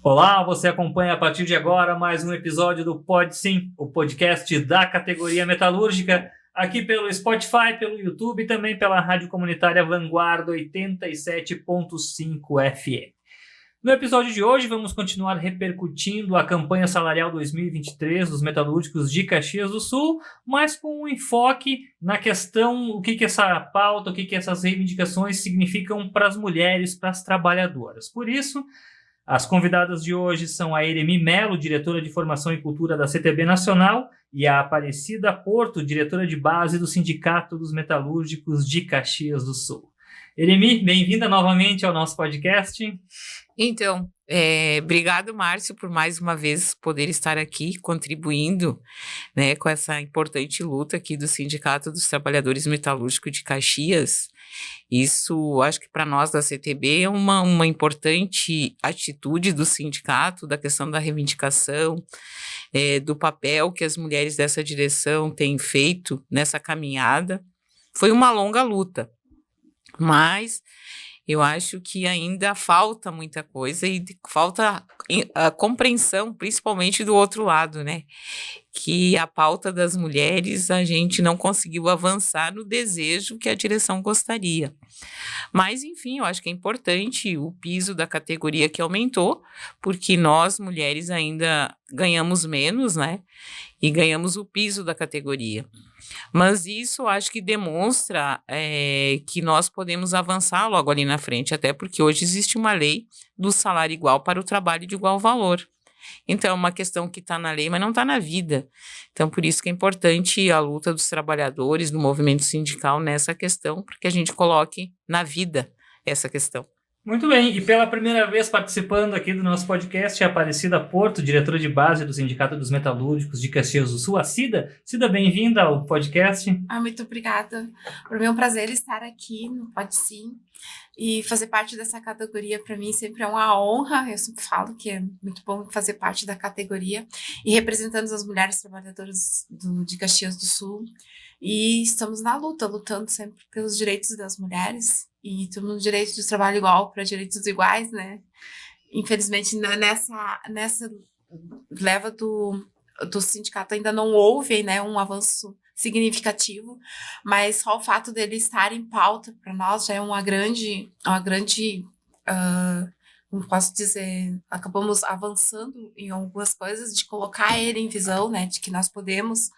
Olá, você acompanha a partir de agora mais um episódio do Pode Sim, o podcast da categoria metalúrgica, aqui pelo Spotify, pelo YouTube e também pela rádio comunitária Vanguarda 87.5 FM. No episódio de hoje, vamos continuar repercutindo a campanha salarial 2023 dos metalúrgicos de Caxias do Sul, mas com um enfoque na questão o que essa pauta, o que essas reivindicações significam para as mulheres, para as trabalhadoras. Por isso, as convidadas de hoje são a Eremi Melo, diretora de Formação e Cultura da CTB Nacional, e a Aparecida Porto, diretora de base do Sindicato dos Metalúrgicos de Caxias do Sul. Eremi, bem-vinda novamente ao nosso podcast. Então, obrigado, Márcio, por mais uma vez poder estar aqui contribuindo, né, com essa importante luta aqui do Sindicato dos Trabalhadores Metalúrgicos de Caxias. Isso, acho que para nós da CTB é uma importante atitude do sindicato, da questão da reivindicação, do papel que as mulheres dessa direção têm feito nessa caminhada. Foi uma longa luta, mas eu acho que ainda falta muita coisa e falta a compreensão, principalmente do outro lado, né? Que a pauta das mulheres a gente não conseguiu avançar no desejo que a direção gostaria. Mas, enfim, eu acho que é importante o piso da categoria que aumentou, porque nós, mulheres, ainda ganhamos menos, né? E ganhamos o piso da categoria. Mas isso acho que demonstra que nós podemos avançar logo ali na frente, até porque hoje existe uma lei do salário igual para o trabalho de igual valor. Então, é uma questão que está na lei, mas não está na vida. Então, por isso que é importante a luta dos trabalhadores, do movimento sindical nessa questão, para que a gente coloque na vida essa questão. Muito bem, e pela primeira vez participando aqui do nosso podcast é a Aparecida Porto, diretora de base do Sindicato dos Metalúrgicos de Caxias do Sul, a Cida. Cida, bem-vinda ao podcast. Muito obrigada. Para mim é um prazer estar aqui no Pode Sim e fazer parte dessa categoria. Para mim sempre é uma honra. Eu sempre falo que é muito bom fazer parte da categoria e representando as mulheres trabalhadoras de Caxias do Sul. E estamos na luta, lutando sempre pelos direitos das mulheres. E temos no direito de trabalho igual para direitos iguais, né? Infelizmente, nessa leva do sindicato ainda não houve, né, um avanço significativo, mas só o fato dele estar em pauta para nós já é uma grande como posso dizer, acabamos avançando em algumas coisas, de colocar ele em visão, né, de que nós podemos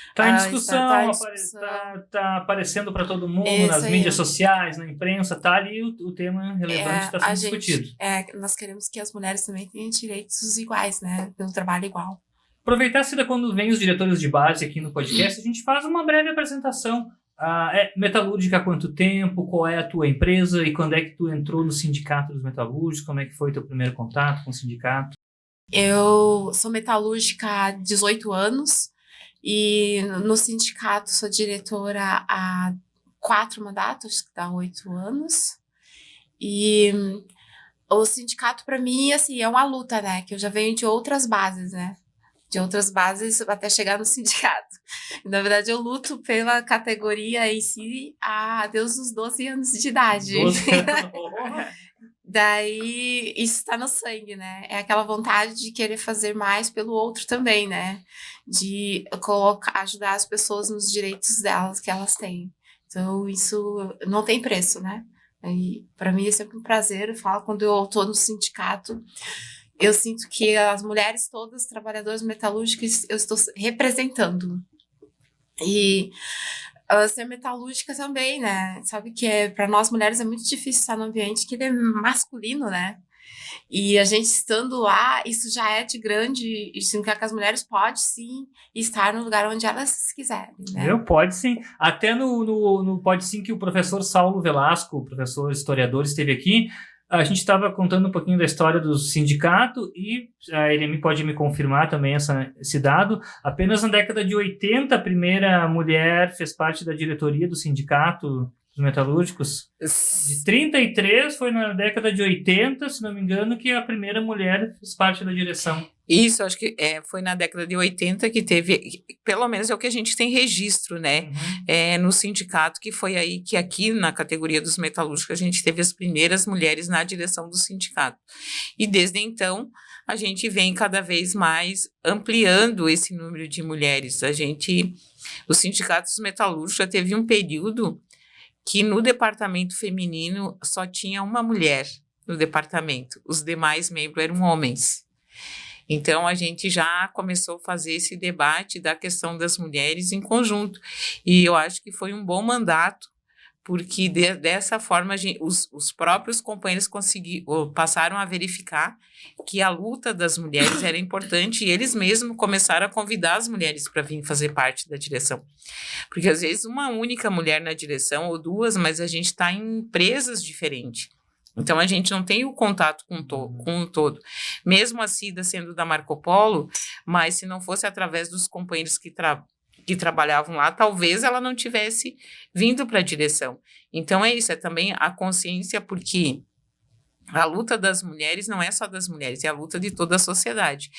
Está em discussão, está aparecendo para todo mundo, isso nas mídias sociais, na imprensa, está ali o tema relevante está sendo discutido. Nós queremos que as mulheres também tenham direitos iguais, né, pelo trabalho igual. Aproveitar, Cida, quando vem os diretores de base aqui no podcast, a gente faz uma breve apresentação. Metalúrgica há quanto tempo? Qual é a tua empresa? E quando é que tu entrou no Sindicato dos Metalúrgicos? Como é que foi teu primeiro contato com o sindicato? Eu sou metalúrgica há 18 anos. E no sindicato sou diretora há 4 mandatos, que dá 8 anos. E o sindicato, para mim, assim, é uma luta, né? Que eu já venho de outras bases, né? De outras bases até chegar no sindicato. Na verdade, eu luto pela categoria em si desde os 12 anos de idade. 12 anos. Daí, isso está no sangue, né? É aquela vontade de querer fazer mais pelo outro também, né? De ajudar as pessoas nos direitos delas que elas têm. Então, isso não tem preço, né? E para mim é sempre um prazer. Eu falo, quando eu estou no sindicato, eu sinto que as mulheres todas, trabalhadoras metalúrgicas, eu estou representando. E ser metalúrgica também, né? Sabe que para nós mulheres é muito difícil estar num ambiente que ele é masculino, né? E a gente estando lá, isso já é de grande, significa que as mulheres podem sim estar no lugar onde elas quiserem, né? Pode sim. Até no Pode Sim que o professor Saulo Velasco, o professor historiador, esteve aqui. A gente estava contando um pouquinho da história do sindicato e a Eremi pode me confirmar também esse dado. Apenas na década de 80, a primeira mulher fez parte da diretoria do sindicato dos metalúrgicos. De 33 foi na década de 80, se não me engano, que a primeira mulher fez parte da direção. Isso, acho que foi na década de 80 que teve, pelo menos é o que a gente tem registro, né? No sindicato, que foi aí que aqui na categoria dos metalúrgicos a gente teve as primeiras mulheres na direção do sindicato. E desde então a gente vem cada vez mais ampliando esse número de mulheres. O sindicato dos metalúrgicos já teve um período que no departamento feminino só tinha uma mulher no departamento, os demais membros eram homens. Então, a gente já começou a fazer esse debate da questão das mulheres em conjunto. E eu acho que foi um bom mandato, porque dessa forma os próprios companheiros passaram a verificar que a luta das mulheres era importante e eles mesmos começaram a convidar as mulheres para vir fazer parte da direção. Porque, às vezes, uma única mulher na direção, ou duas, mas a gente está em empresas diferentes. Então, a gente não tem o contato com o todo. Mesmo a Cida sendo da Marco Polo, mas se não fosse através dos companheiros que trabalhavam lá, talvez ela não tivesse vindo para a direção. Então, é isso, é também a consciência, porque a luta das mulheres não é só das mulheres, é a luta de toda a sociedade.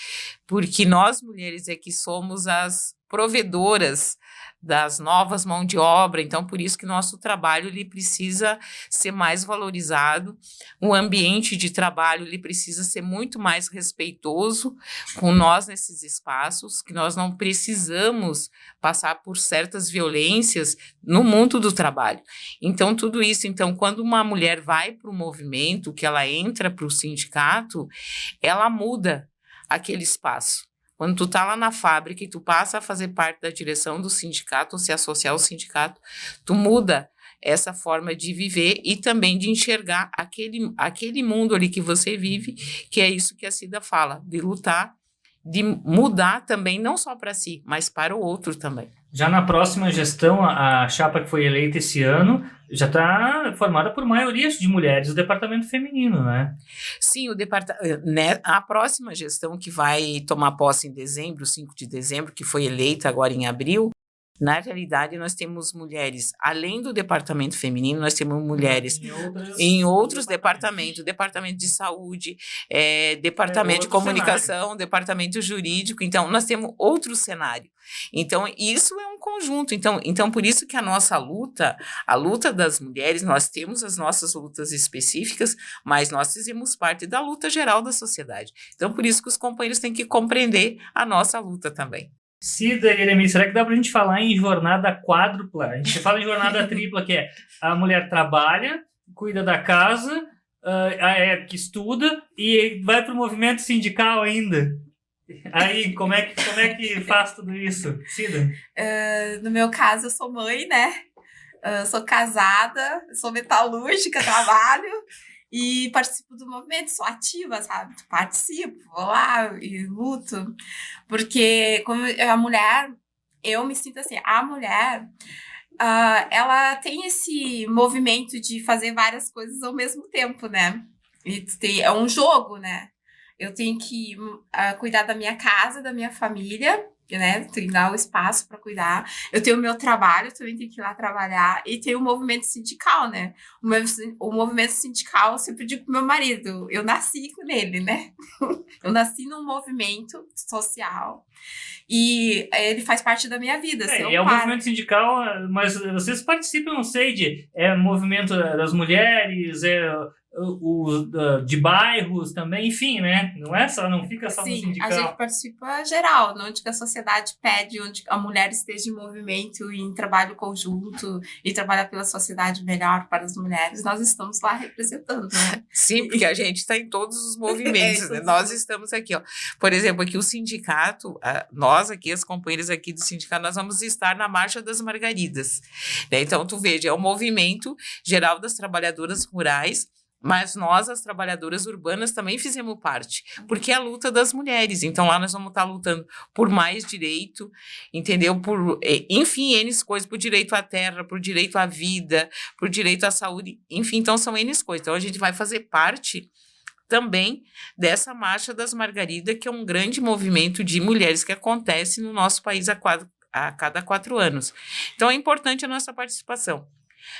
Porque nós, mulheres, é que somos as provedoras das novas mãos de obra, então por isso que nosso trabalho ele precisa ser mais valorizado, o ambiente de trabalho ele precisa ser muito mais respeitoso com nós nesses espaços, que nós não precisamos passar por certas violências no mundo do trabalho. Então tudo isso, então quando uma mulher vai para o movimento, que ela entra para o sindicato, ela muda aquele espaço. Quando tu tá lá na fábrica e tu passa a fazer parte da direção do sindicato, ou se associar ao sindicato, tu muda essa forma de viver e também de enxergar aquele mundo ali que você vive, que é isso que a Cida fala, de lutar, de mudar também, não só para si, mas para o outro também. Já na próxima gestão, a chapa que foi eleita esse ano já está formada por maioria de mulheres do departamento feminino, né? Sim, a próxima gestão que vai tomar posse em dezembro, 5 de dezembro, que foi eleita agora em abril, na realidade nós temos mulheres, além do departamento feminino, nós temos mulheres em outros departamentos, departamento de saúde, departamento de comunicação, cenário. Departamento jurídico, então nós temos outro cenário. Então, isso é um conjunto. Então, por isso que a nossa luta, a luta das mulheres, nós temos as nossas lutas específicas, mas nós fizemos parte da luta geral da sociedade. Então, por isso que os companheiros têm que compreender a nossa luta também. Cida e Eremi, será que dá pra gente falar em jornada quádrupla? A gente fala em jornada tripla, que é a mulher trabalha, cuida da casa, que estuda e vai pro movimento sindical ainda. Aí, como é que faz tudo isso, Cida? No meu caso, eu sou mãe, né? Sou casada, sou metalúrgica, trabalho e participo do movimento, sou ativa, sabe? Participo, vou lá e luto. Porque como a mulher, eu me sinto assim, a mulher, ela tem esse movimento de fazer várias coisas ao mesmo tempo, né? É um jogo, né? Eu tenho que cuidar da minha casa, da minha família, né? Tenho que dar o espaço para cuidar. Eu tenho o meu trabalho, também tenho que ir lá trabalhar. E tenho o movimento sindical, né? O movimento sindical, eu sempre digo pro meu marido, eu nasci com ele, né? Eu nasci num movimento social. E ele faz parte da minha vida. O movimento sindical, mas vocês participam, não sei, de movimento das mulheres, de bairros também, enfim, né? Não fica só no sindical. A gente participa geral, onde a sociedade pede, onde a mulher esteja em movimento e em trabalho conjunto e trabalhar pela sociedade melhor para as mulheres, nós estamos lá representando, né? Sim, porque a gente está em todos os movimentos, né? Nós estamos aqui, ó. Por exemplo, aqui o sindicato, nós aqui, as companheiras aqui do sindicato, nós vamos estar na Marcha das Margaridas, né? Então, tu veja, é o movimento geral das trabalhadoras rurais, mas nós, as trabalhadoras urbanas, também fizemos parte, porque é a luta das mulheres. Então, lá nós vamos estar lutando por mais direito, entendeu? Enfim, N coisas, por direito à terra, por direito à vida, por direito à saúde, enfim, então são N coisas. Então, a gente vai fazer parte também dessa Marcha das Margaridas, que é um grande movimento de mulheres que acontece no nosso país a cada 4 anos. Então, é importante a nossa participação.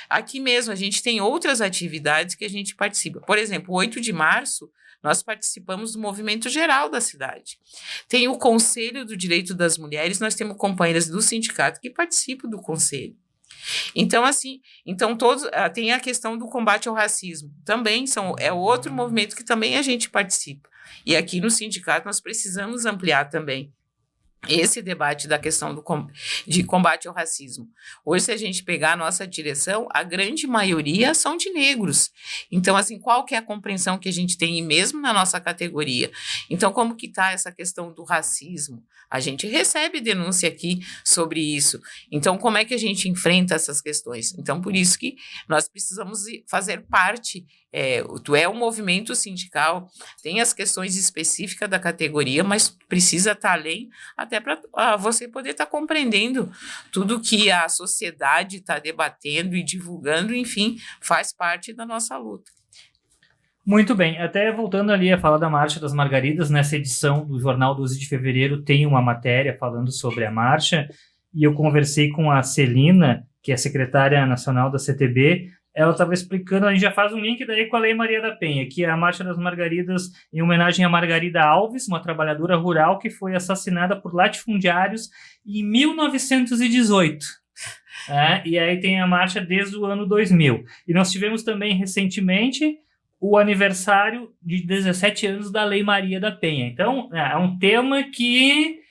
Aqui mesmo, a gente tem outras atividades que a gente participa. Por exemplo, 8 de março, nós participamos do movimento geral da cidade. Tem o Conselho do Direito das Mulheres, nós temos companheiras do sindicato que participam do conselho. Então, assim, todos tem a questão do combate ao racismo. Também é outro movimento que também a gente participa. E aqui no sindicato nós precisamos ampliar também esse debate da questão de combate ao racismo. Hoje, se a gente pegar a nossa direção, a grande maioria são de negros. Então, assim, qual que é a compreensão que a gente tem, e mesmo na nossa categoria? Então, como que está essa questão do racismo? A gente recebe denúncia aqui sobre isso. Então, como é que a gente enfrenta essas questões? Então, por isso que nós precisamos fazer parte. Tu é um movimento sindical, tem as questões específicas da categoria, mas precisa estar além, até para você poder estar compreendendo tudo que a sociedade está debatendo e divulgando, enfim, faz parte da nossa luta. Muito bem, até voltando ali a falar da Marcha das Margaridas, nessa edição do Jornal 12 de Fevereiro tem uma matéria falando sobre a marcha, e eu conversei com a Celina, que é secretária nacional da CTB. Ela estava explicando, a gente já faz um link daí com a Lei Maria da Penha, que é a Marcha das Margaridas em homenagem a Margarida Alves, uma trabalhadora rural que foi assassinada por latifundiários em 1918. E aí tem a marcha desde o ano 2000. E nós tivemos também recentemente o aniversário de 17 anos da Lei Maria da Penha. Então, é um tema que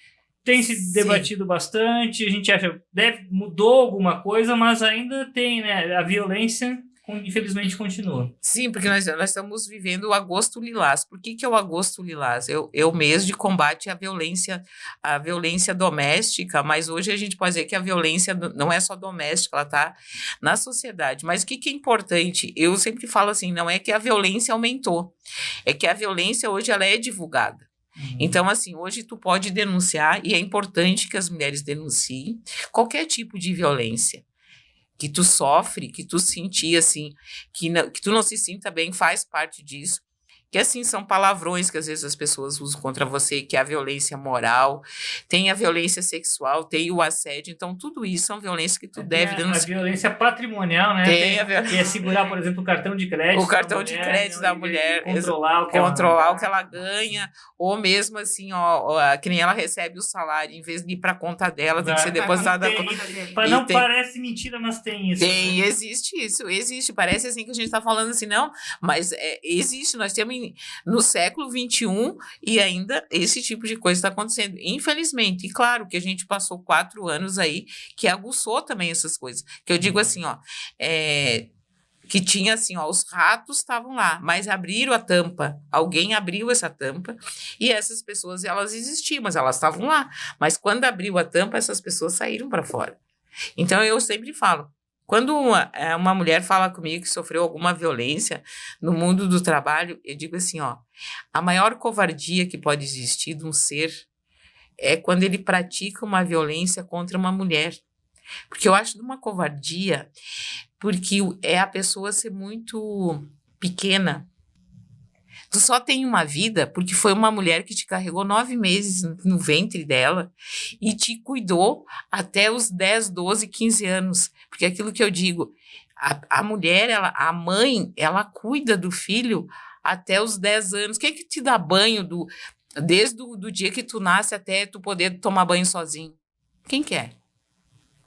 tem se debatido bastante, a gente acha que mudou alguma coisa, mas ainda tem, né? A violência, infelizmente, continua. Sim, porque nós estamos vivendo o Agosto Lilás. Por que é o Agosto Lilás? É o mês de combate à violência doméstica, mas hoje a gente pode dizer que a violência não é só doméstica, ela está na sociedade. Mas o que é importante? Eu sempre falo assim, não é que a violência aumentou, é que a violência hoje ela é divulgada. Então, assim, hoje tu pode denunciar, e é importante que as mulheres denunciem qualquer tipo de violência que tu sofre, que tu sentir, assim, que tu não se sinta bem, faz parte disso. Que, assim, são palavrões que às vezes as pessoas usam contra você, que é a violência moral, tem a violência sexual, tem o assédio, então tudo isso são violências que tu deve denunciar. A violência patrimonial, né? Que é segurar, por exemplo, o cartão de crédito. O cartão de crédito da mulher. Controlar o que ela ganha, ou mesmo assim, que nem ela recebe o salário, em vez de ir para a conta dela, tem que ser depositada. Parece mentira, mas tem isso. Existe isso, existe. Parece assim que a gente está falando assim, não, mas existe, nós temos no século XXI e ainda esse tipo de coisa está acontecendo, infelizmente. E claro que a gente passou 4 anos aí que aguçou também essas coisas. Que eu digo assim, que tinha assim, os ratos estavam lá, mas abriram a tampa, alguém abriu essa tampa e essas pessoas, elas existiam, mas elas estavam lá. Mas quando abriu a tampa, essas pessoas saíram para fora. Então, eu sempre falo, quando uma mulher fala comigo que sofreu alguma violência no mundo do trabalho, eu digo assim, a maior covardia que pode existir de um ser é quando ele pratica uma violência contra uma mulher. Porque eu acho de uma covardia, porque é a pessoa ser muito pequena. Tu só tem uma vida porque foi uma mulher que te carregou 9 meses no ventre dela e te cuidou até os 10, 12, 15 anos. Porque aquilo que eu digo, a mulher, a mãe, ela cuida do filho até os 10 anos. Quem é que te dá banho desde o dia que tu nasce até tu poder tomar banho sozinho? Quem que é?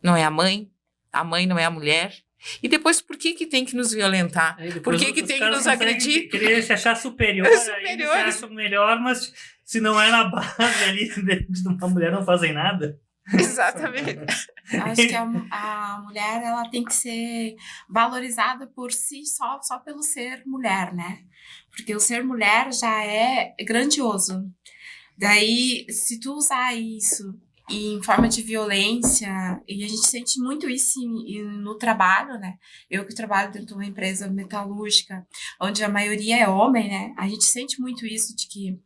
Não é a mãe? A mãe não é a mulher? E depois, por que tem que nos violentar? Por que tem que nos agredir? Querer se achar superior, aí se acham melhor, mas se não é na base ali de uma mulher, não fazem nada. Exatamente. Acho que a mulher, ela tem que ser valorizada por si só pelo ser mulher, né? Porque o ser mulher já é grandioso. Daí, se tu usar isso em forma de violência, e a gente sente muito isso no trabalho, né? Eu que trabalho dentro de uma empresa metalúrgica, onde a maioria é homem, né? A gente sente muito isso de que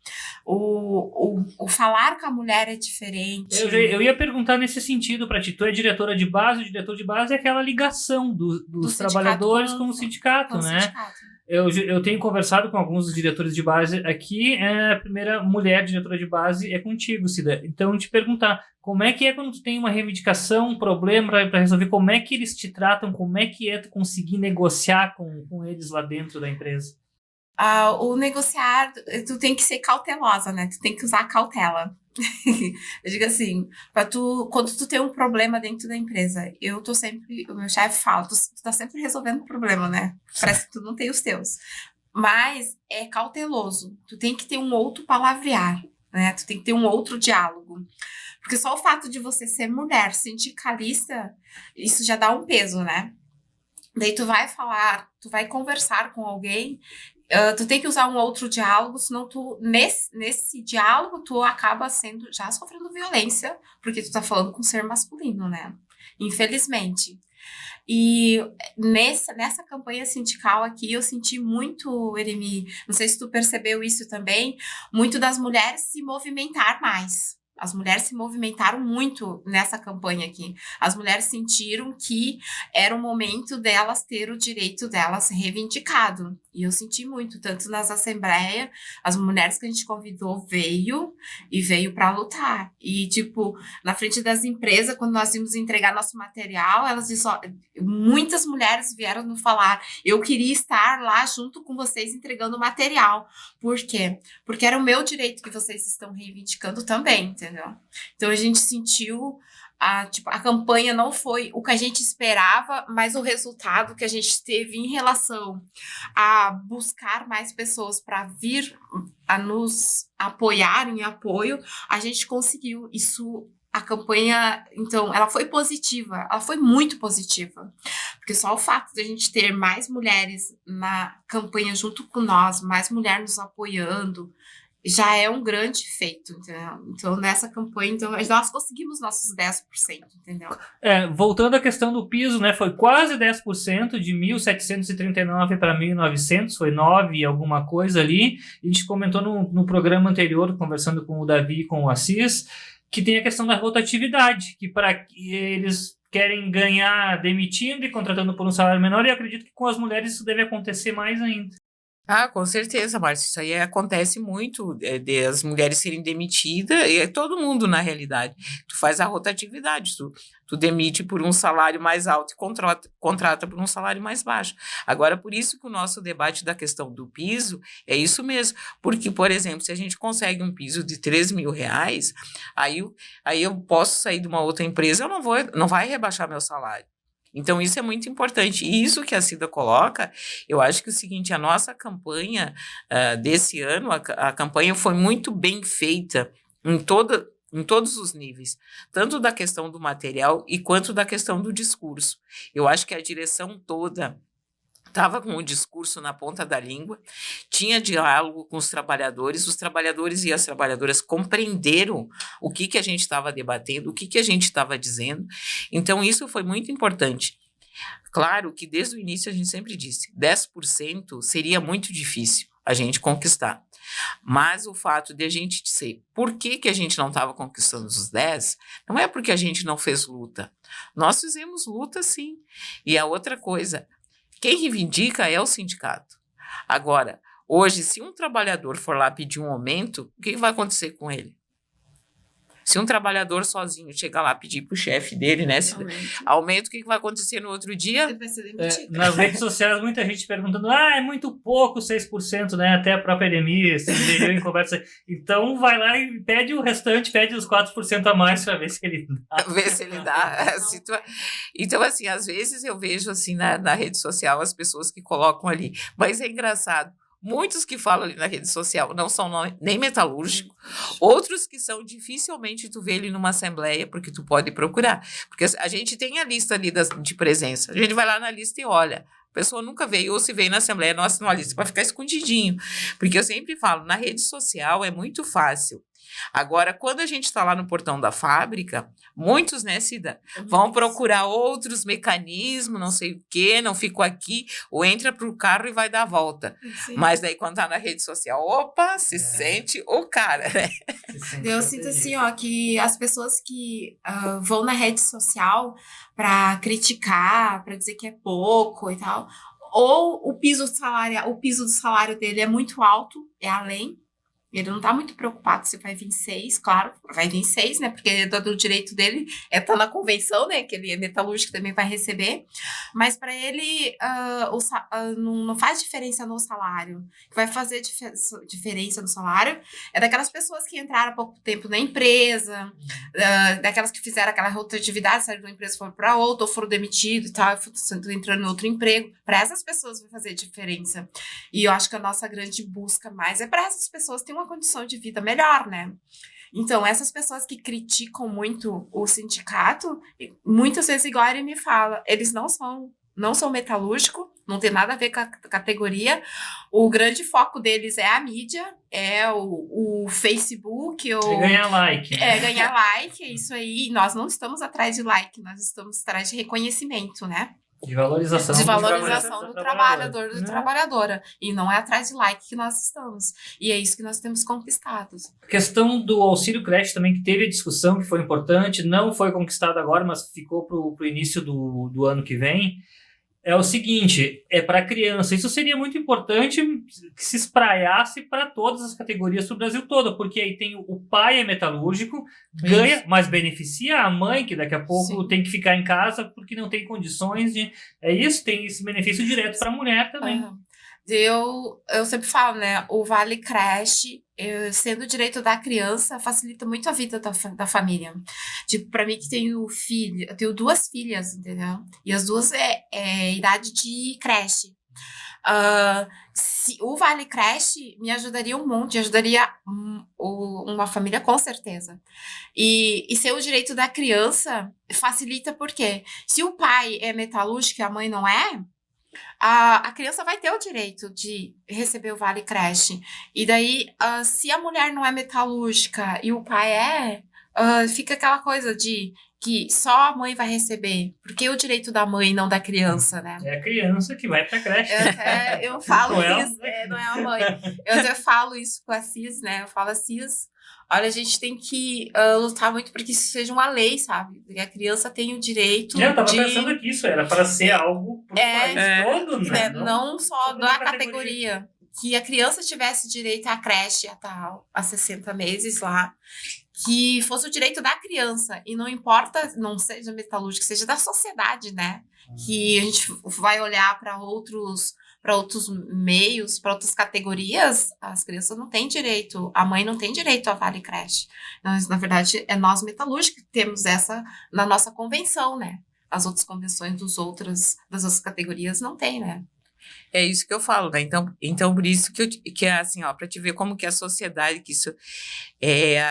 o falar com a mulher é diferente. Eu ia perguntar nesse sentido para ti. Tu é diretora de base, o diretor de base é aquela ligação dos trabalhadores com o sindicato, né? Eu tenho conversado com alguns dos diretores de base aqui, a primeira mulher diretora de base é contigo, Cida. Então, te perguntar, como é que é quando tu tem uma reivindicação, um problema para resolver, como é que eles te tratam, como é que é tu conseguir negociar com eles lá dentro da empresa? O negociar, tu tem que ser cautelosa, né? Tu tem que usar cautela. Eu digo assim, quando tu tem um problema dentro da empresa, o meu chefe fala, tu tá sempre resolvendo problema, né? Parece que tu não tem os teus. Mas é cauteloso. Tu tem que ter um outro palavrear, né? Tu tem que ter um outro diálogo. Porque só o fato de você ser mulher sindicalista, isso já dá um peso, né? Daí tu vai conversar com alguém, tu tem que usar um outro diálogo, senão nesse diálogo, tu acaba já sofrendo violência, porque tu tá falando com um ser masculino, né? Infelizmente. E nessa campanha sindical aqui, eu senti muito, Eremi, não sei se tu percebeu isso também, muito das mulheres se movimentar mais. As mulheres se movimentaram muito nessa campanha aqui. As mulheres sentiram que era o momento delas ter o direito delas reivindicado. E eu senti muito, tanto nas assembleias, as mulheres que a gente convidou veio para lutar. E, tipo, na frente das empresas, quando nós íamos entregar nosso material, elas disseram, muitas mulheres vieram nos falar, eu queria estar lá junto com vocês entregando o material. Por quê? Porque era o meu direito que vocês estão reivindicando também, entendeu? Então a gente sentiu a campanha não foi o que a gente esperava, mas o resultado que a gente teve em relação a buscar mais pessoas para vir a nos apoiar em apoio, a gente conseguiu isso. A campanha, então, ela foi positiva, ela foi muito positiva, porque só o fato de a gente ter mais mulheres na campanha junto com nós, mais mulheres nos apoiando, já é um grande feito, entendeu? Então, nessa campanha, nós conseguimos nossos 10%, entendeu? Voltando à questão do piso, né, foi quase 10%, de 1.739 para 1.900, foi 9 e alguma coisa ali. A gente comentou no programa anterior, conversando com o Davi e com o Assis, que tem a questão da rotatividade, que para eles querem ganhar demitindo e contratando por um salário menor, e eu acredito que com as mulheres isso deve acontecer mais ainda. Com certeza, Márcia, isso aí acontece muito, de as mulheres serem demitidas, e é todo mundo na realidade. Tu faz a rotatividade, tu demite por um salário mais alto e contrata por um salário mais baixo. Agora, por isso que o nosso debate da questão do piso é isso mesmo, porque, por exemplo, se a gente consegue um piso de R$3.000, aí eu posso sair de uma outra empresa, não vai rebaixar meu salário. Então, isso é muito importante. E isso que a Cida coloca, eu acho que é o seguinte, a nossa campanha desse ano, a campanha foi muito bem feita em todos os níveis, tanto da questão do material e quanto da questão do discurso. Eu acho que a direção toda estava com o discurso na ponta da língua, tinha diálogo com os trabalhadores e as trabalhadoras compreenderam o que a gente estava debatendo, o que a gente estava dizendo, então isso foi muito importante. Claro que desde o início a gente sempre disse, 10% seria muito difícil a gente conquistar, mas o fato de a gente dizer por que a gente não estava conquistando os 10, não é porque a gente não fez luta, nós fizemos luta sim, e a outra coisa, quem reivindica é o sindicato. Agora, hoje, se um trabalhador for lá pedir um aumento, o que vai acontecer com ele? Se um trabalhador sozinho chegar lá pedir para o chefe dele, né, aumento, o que vai acontecer no outro dia? Ele vai ser demitido. Nas redes sociais, muita gente perguntando, é muito pouco 6%, né? Até a própria Eremi se aderiu em conversa. Então, vai lá e pede o restante, pede os 4% a mais para ver se ele dá. Ver se ele dá. Então, assim, às vezes eu vejo, assim, na rede social, as pessoas que colocam ali. Mas é engraçado. Muitos que falam ali na rede social não são nem metalúrgicos, outros que são, dificilmente tu vê ele numa assembleia, porque tu pode procurar. Porque a gente tem a lista ali de presença, a gente vai lá na lista e olha, a pessoa nunca veio, ou se veio na assembleia, não assinou a lista, para ficar escondidinho. Porque eu sempre falo, na rede social é muito fácil. Agora, quando a gente está lá no portão da fábrica, muitos, né, Cida, vão procurar outros mecanismos, não sei o quê, não fico aqui, ou entra para o carro e vai dar a volta. Sim. Mas daí, quando está na rede social, opa, se sente o cara, né? Eu sinto assim, ó, que as pessoas que vão na rede social para criticar, para dizer que é pouco e tal, ou o piso do salário dele é muito alto, é além. Ele não tá muito preocupado se vai vir 6, claro, vai vir 6, né? Porque do direito dele tá na convenção, né? Que ele é metalúrgico, também vai receber. Mas para ele, não faz diferença no salário. O que vai fazer diferença no salário é daquelas pessoas que entraram há pouco tempo na empresa, daquelas que fizeram aquela rotatividade, saíram de uma empresa, foram para outra, ou foram demitidos e tal, estão entrando em outro emprego. Para essas pessoas vai fazer diferença. E eu acho que a nossa grande busca mais é para essas pessoas terem uma condição de vida melhor, né? Então, essas pessoas que criticam muito o sindicato, muitas vezes, igual ele me fala, eles não são metalúrgico, não tem nada a ver com a categoria. O grande foco deles é a mídia, é o Facebook. É ganhar like. É ganhar like, é isso aí. Nós não estamos atrás de like, nós estamos atrás de reconhecimento, né? De valorização do trabalhador, da trabalhadora. E não é atrás de like que nós estamos. E é isso que nós temos conquistados. A questão do auxílio creche também, que teve a discussão, que foi importante, não foi conquistado agora, mas ficou para o início do ano que vem. É o seguinte, é para criança. Isso seria muito importante que se espraiasse para todas as categorias do Brasil todo, porque aí tem o pai é metalúrgico, ganha, mas beneficia a mãe, que daqui a pouco tem que ficar em casa porque não tem condições de... É isso, tem esse benefício direto para a mulher também. Uhum. Eu sempre falo, né, o Vale Creche, sendo direito da criança, facilita muito a vida da família. Tipo, pra mim que tenho filho, eu tenho 2 filhas, entendeu? E as 2 é idade de creche. Se o Vale Creche me ajudaria um monte, ajudaria uma família com certeza. E ser o direito da criança facilita porque se o pai é metalúrgico e a mãe não é, a criança vai ter o direito de receber o Vale Creche. E daí, se a mulher não é metalúrgica e o pai fica aquela coisa de que só a mãe vai receber. Porque o direito da mãe, não da criança, né? É a criança que vai pra creche. Eu falo isso, não é a mãe. Eu até falo isso com a Cis, né? Eu falo, Cis, olha, a gente tem que lutar muito para que isso seja uma lei, sabe? Que a criança tem o direito Eu tava pensando que isso era para ser algo pro país todo, né? Não só da categoria. Que a criança tivesse direito à creche a 60 meses lá, que fosse o direito da criança, e não importa, não seja metalúrgico, seja da sociedade, né? Que a gente vai olhar para outros meios, para outras categorias, as crianças não têm direito, a mãe não tem direito a Vale Creche. Mas, na verdade, é nós metalúrgicos que temos essa na nossa convenção, né? As outras convenções das outras categorias não tem, né? É isso que eu falo, né? Então por isso que é assim, ó, para te ver como que a sociedade,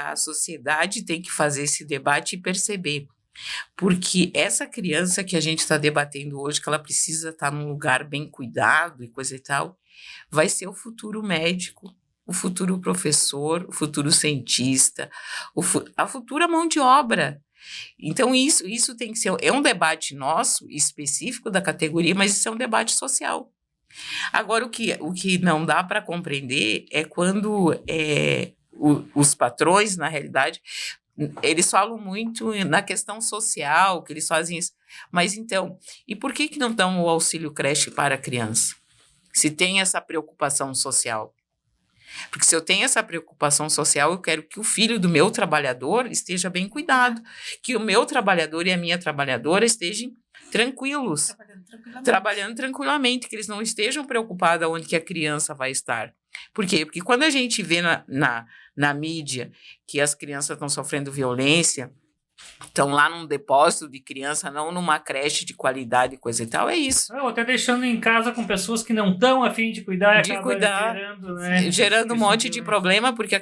a sociedade tem que fazer esse debate e perceber. Porque essa criança que a gente está debatendo hoje, que ela precisa estar num lugar bem cuidado e coisa e tal, vai ser o futuro médico, o futuro professor, o futuro cientista, a futura mão de obra. Então, isso tem que ser... É um debate nosso, específico da categoria, mas isso é um debate social. Agora, o que não dá para compreender é quando os patrões, na realidade, eles falam muito na questão social, que eles fazem isso. Mas, então, e por que não dão o auxílio creche para a criança? Se tem essa preocupação social. Porque se eu tenho essa preocupação social, eu quero que o filho do meu trabalhador esteja bem cuidado, que o meu trabalhador e a minha trabalhadora estejam tranquilos, trabalhando tranquilamente, que eles não estejam preocupados onde que a criança vai estar. Por quê? Porque quando a gente vê na mídia que as crianças estão sofrendo violência, estão lá num depósito de criança, não numa creche de qualidade e coisa e tal, é isso. Ou até deixando em casa com pessoas que não estão a fim de cuidar, gerando, né? Gerando um monte de problema, porque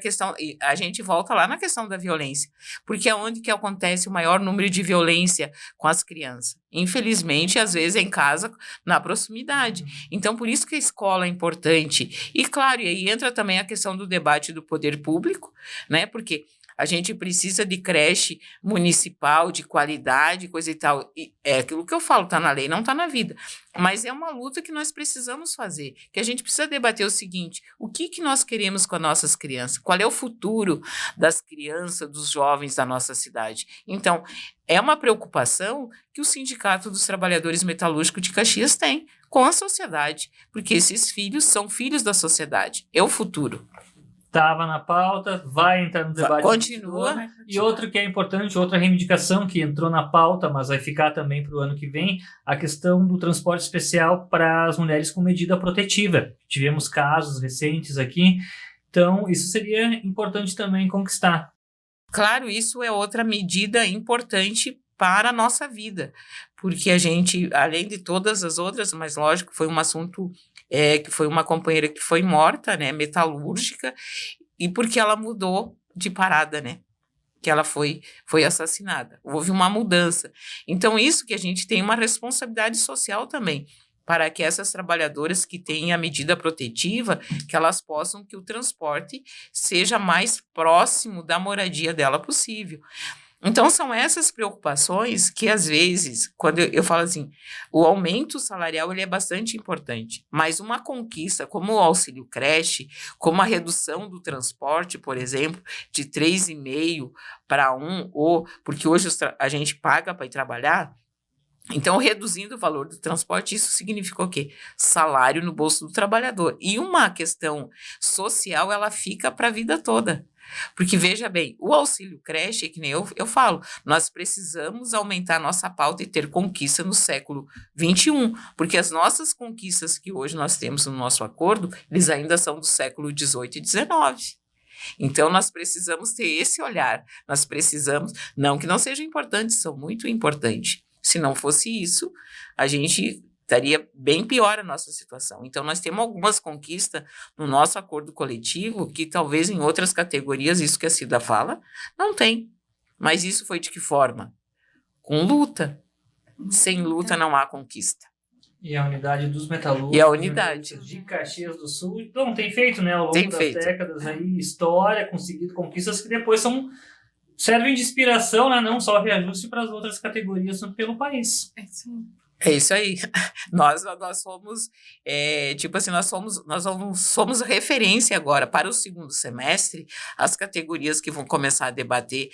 a gente volta lá na questão da violência, porque é onde que acontece o maior número de violência com as crianças. Infelizmente, às vezes é em casa, na proximidade. Então, por isso que a escola é importante. E, claro, e aí entra também a questão do debate do poder público, né? Porque A gente precisa de creche municipal, de qualidade, coisa e tal. E é aquilo que eu falo, está na lei, não está na vida. Mas é uma luta que nós precisamos fazer, que a gente precisa debater o seguinte: o que nós queremos com as nossas crianças? Qual é o futuro das crianças, dos jovens da nossa cidade? Então, é uma preocupação que o Sindicato dos Trabalhadores Metalúrgicos de Caxias tem com a sociedade, porque esses filhos são filhos da sociedade, é o futuro. Estava na pauta, vai entrar no debate. Continua. E outro que é importante, outra reivindicação que entrou na pauta, mas vai ficar também para o ano que vem, a questão do transporte especial para as mulheres com medida protetiva. Tivemos casos recentes aqui, então isso seria importante também conquistar. Claro, isso é outra medida importante para a nossa vida, porque a gente, além de todas as outras, mas lógico, foi um assunto que foi uma companheira que foi morta, né, metalúrgica, e porque ela mudou de parada, né, que ela foi assassinada. Houve uma mudança. Então, isso que a gente tem uma responsabilidade social também, para que essas trabalhadoras que têm a medida protetiva, que elas possam, que o transporte seja mais próximo da moradia dela possível. Então, são essas preocupações que, às vezes, quando eu falo assim, o aumento salarial ele é bastante importante, mas uma conquista como o auxílio creche, como a redução do transporte, por exemplo, de 3,5 para 1, ou porque hoje a gente paga para ir trabalhar, então, reduzindo o valor do transporte, isso significa o quê? Salário no bolso do trabalhador. E uma questão social, ela fica para a vida toda. Porque, veja bem, o auxílio creche, que nem eu falo, nós precisamos aumentar nossa pauta e ter conquista no século XXI, porque as nossas conquistas que hoje nós temos no nosso acordo, eles ainda são do século XVIII e XIX. Então, nós precisamos ter esse olhar, nós precisamos, não que não seja importante, são muito importantes. Se não fosse isso, a gente estaria bem pior a nossa situação. Então, nós temos algumas conquistas no nosso acordo coletivo que talvez em outras categorias, isso que a Cida fala, não tem. Mas isso foi de que forma? Com luta. Sem luta não há conquista. E a unidade dos metalúrgicos. E a unidade. De Caxias do Sul. Então, tem feito, né, ao longo das décadas aí, história, conseguido conquistas que depois servem de inspiração, né, não só reajuste para as outras categorias pelo país. É isso aí. Nós somos, tipo assim, nós somos referência agora para o segundo semestre, as categorias que vão começar a debater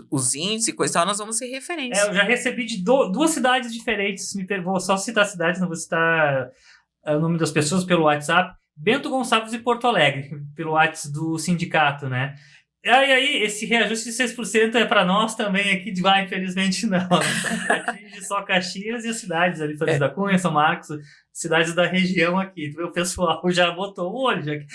os índices e coisa e tal, nós vamos ser referência. Eu já recebi de duas cidades diferentes, vou só citar cidades, não vou citar o nome das pessoas pelo WhatsApp, Bento Gonçalves e Porto Alegre, pelo WhatsApp do sindicato, né? E aí, esse reajuste de 6% é para nós também aqui de lá, infelizmente não. Atinge só Caxias e as cidades ali, Flores da Cunha, São Marcos, cidades da região aqui. O pessoal já botou o olho,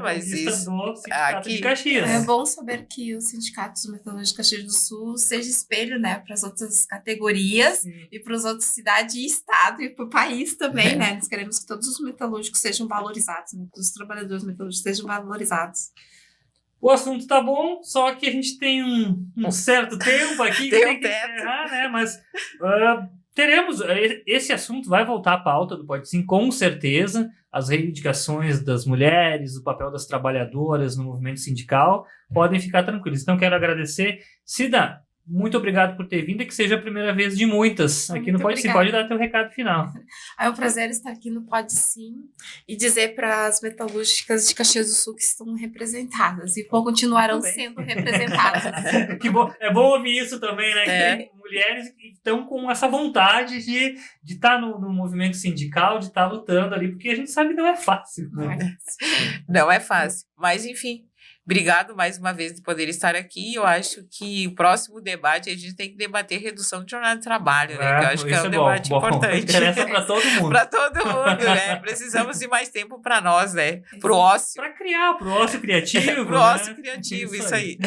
mas isso do sindicato de Caxias. É bom saber que o Sindicato dos Metalúrgicos de Caxias do Sul seja espelho, né, para as outras categorias. Sim. E para as outras cidades e estado e para o país também, né? Nós queremos que todos os metalúrgicos sejam valorizados, né? Todos os trabalhadores metalúrgicos sejam valorizados. O assunto tá bom, só que a gente tem um certo tempo aqui que tem que encerrar, né? Mas teremos... Esse assunto vai voltar à pauta do Pode Sim, com certeza. As reivindicações das mulheres, o papel das trabalhadoras no movimento sindical, podem ficar tranquilos. Então, quero agradecer. Cida, muito obrigado por ter vindo e que seja a primeira vez de muitas aqui no Pode Sim. Pode dar teu recado final. É um prazer estar aqui no Pode Sim e dizer para as metalúrgicas de Caxias do Sul que estão representadas e continuarão sendo representadas. Que bom. É bom ouvir isso também, né? Que tem mulheres que estão com essa vontade de estar no movimento sindical, de estar lutando ali, porque a gente sabe que não é fácil. Né? Não é fácil, mas enfim. Obrigado mais uma vez de poder estar aqui. Eu acho que o próximo debate a gente tem que debater redução de jornada de trabalho, né? Que eu acho que é um debate importante. Interessa para todo mundo. Para todo mundo, né? Precisamos de mais tempo para nós, né? Para o ócio. Para criar, para o ócio criativo. Para o ócio criativo, isso aí.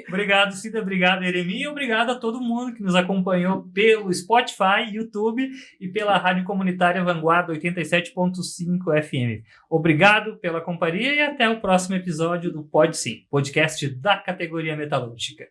Obrigado, Cida. Obrigado, Eremi. E obrigado a todo mundo que nos acompanhou pelo Spotify, YouTube e pela Rádio Comunitária Vanguarda 87.5 FM. Obrigado pela companhia e até o próximo episódio do Pode Sim, podcast da categoria metalúrgica.